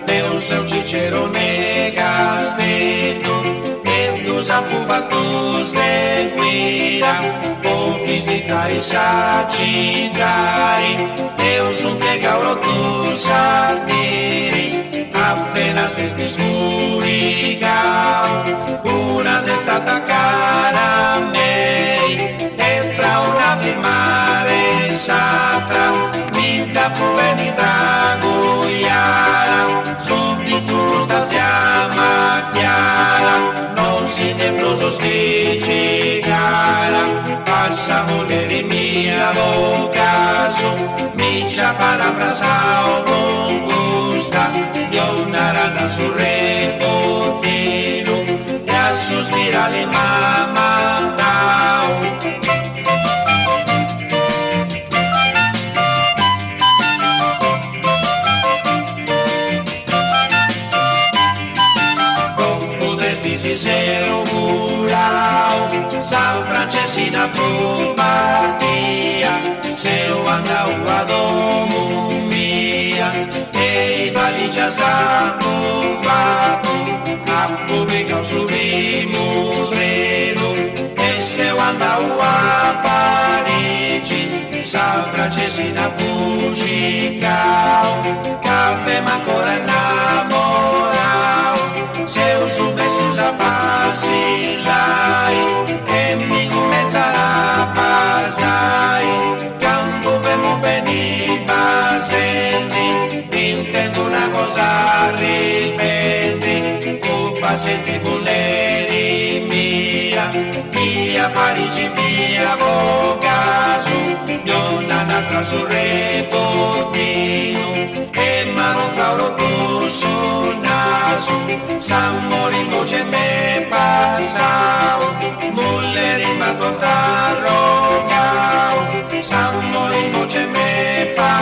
Deus é o Cicerone Castello, e dos apuvatos de guida, por visitar e sacidade. Deus um pegauro tu satiri, apenas este escurigal, unas estata cara mei, e tra una firmare satra, mi da pupeni drago iara, subito sta siama chiara, non si nebloso sticigara, passa volere mia vocaso, mi ciapara brasao con gusta, io una rana sul repotino, e a sospirare mamma dao. Se augurau, San Francesina fu partia, se o andau a domo mia, e i valigia sanno fatto, a pubblica subimo treno, e se o andau a Parigi, San Francesina pucicau, caffè ma ancora innamorau, se o subessi usa passi lai, e mi mezza la pasai, campo fermo ben i baselli, intendo una cosa ripeti, fu passetti bulleri mia, via Parigi via Bocaso, non andata sul repotino, e mano flauro tu sul naso, San Morimbo c'è me passao, mulle rimato t'arrogao, San Morimbo c'è me passao.